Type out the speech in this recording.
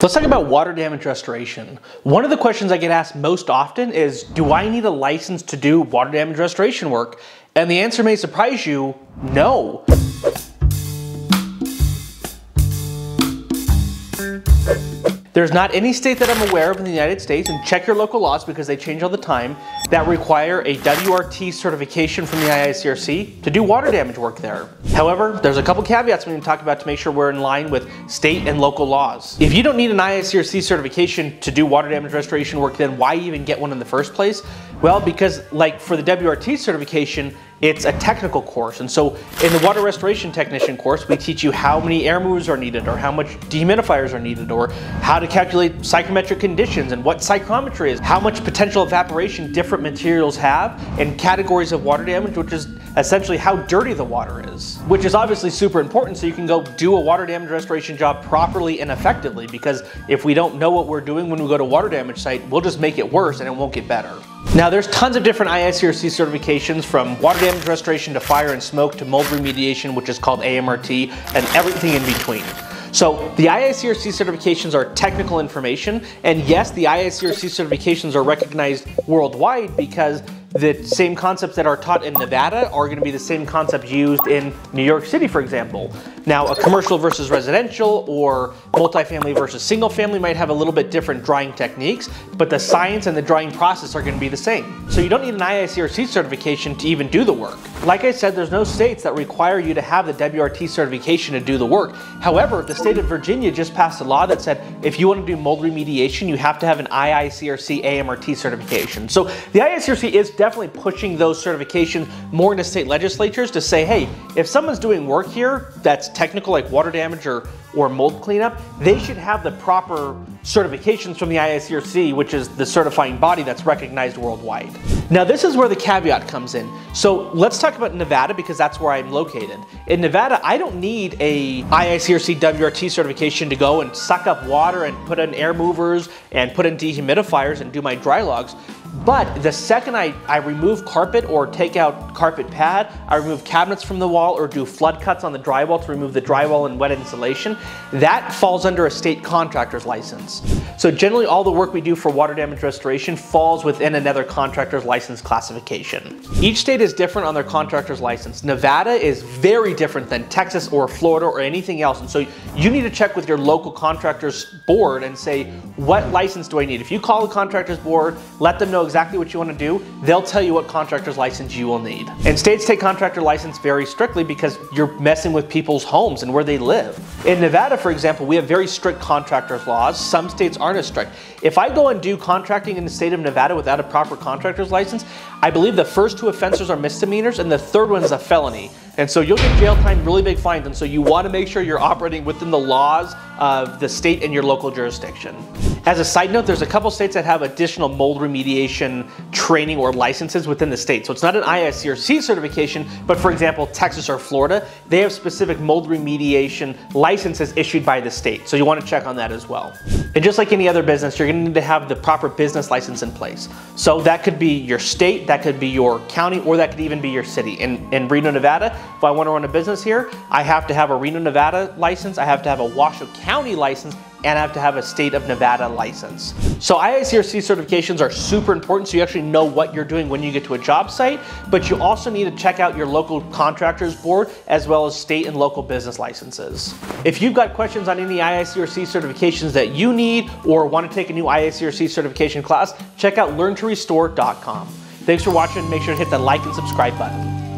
Let's talk about water damage restoration. One of the questions I get asked most often is, do I need a license to do water damage restoration work? And the answer may surprise you, no. There's not any state that I'm aware of in the United States, and check your local laws because they change all the time, that require a WRT certification from the IICRC to do water damage work there. However, there's a couple caveats we need to talk about to make sure we're in line with state and local laws. If you don't need an IICRC certification to do water damage restoration work, then why even get one in the first place? Well, because like for the WRT certification, it's a technical course, and so in the water restoration technician course, we teach you how many air movers are needed, or how much dehumidifiers are needed, or how to calculate psychrometric conditions, and what psychrometry is, how much potential evaporation different materials have, and categories of water damage, which is essentially how dirty the water is, which is obviously super important so you can go do a water damage restoration job properly and effectively, because if we don't know what we're doing when we go to a water damage site, we'll just make it worse and it won't get better. Now there's tons of different IICRC certifications, from water damage restoration to fire and smoke to mold remediation, which is called AMRT, and everything in between. So the IICRC certifications are technical information, and yes, the IICRC certifications are recognized worldwide because the same concepts that are taught in Nevada are going to be the same concepts used in New York City, for example. Now, a commercial versus residential or multifamily versus single family might have a little bit different drying techniques, but the science and the drying process are going to be the same. So you don't need an IICRC certification to even do the work. Like I said, there's no states that require you to have the WRT certification to do the work. However, the state of Virginia just passed a law that said if you want to do mold remediation, you have to have an IICRC AMRT certification. So the IICRC is definitely pushing those certifications more into state legislatures to say, hey, if someone's doing work here that's technical, like water damage or mold cleanup, they should have the proper certifications from the IICRC, which is the certifying body that's recognized worldwide. Now this is where the caveat comes in. So let's talk about Nevada, because that's where I'm located. In Nevada, I don't need a IICRC WRT certification to go and suck up water and put in air movers and put in dehumidifiers and do my dry logs. But the second I remove carpet or take out carpet pad, I remove cabinets from the wall or do flood cuts on the drywall to remove the drywall and wet insulation, that falls under a state contractor's license. So generally all the work we do for water damage restoration falls within another contractor's license classification. Each state is different on their contractor's license. Nevada is very different than Texas or Florida or anything else, and so you need to check with your local contractor's board and say, what license do I need? If you call the contractor's board, let them know exactly what you want to do, they'll tell you what contractor's license you will need. And states take contractor license very strictly because you're messing with people's homes and where they live. In Nevada, for example, we have very strict contractor's laws. Some states aren't as strict. If I go and do contracting in the state of Nevada without a proper contractor's license, I believe the first two offenses are misdemeanors and the third one is a felony. And so you'll get jail time, really big fines, and so you want to make sure you're operating within the laws of the state and your local jurisdiction. As a side note, there's a couple states that have additional mold remediation training or licenses within the state. So it's not an IICRC certification, but for example, Texas or Florida, they have specific mold remediation licenses issued by the state. So you want to check on that as well. And just like any other business, you're going to need to have the proper business license in place. So that could be your state, that could be your county, or that could even be your city. In Reno, Nevada, if I want to run a business here, I have to have a Reno, Nevada license, I have to have a Washoe County license, and I have to have a state of Nevada license. So IICRC certifications are super important so you actually know what you're doing when you get to a job site, but you also need to check out your local contractors board as well as state and local business licenses. If you've got questions on any IICRC certifications that you need or want to take a new IICRC certification class, check out learntorestore.com. Thanks for watching. Make sure to hit that like and subscribe button.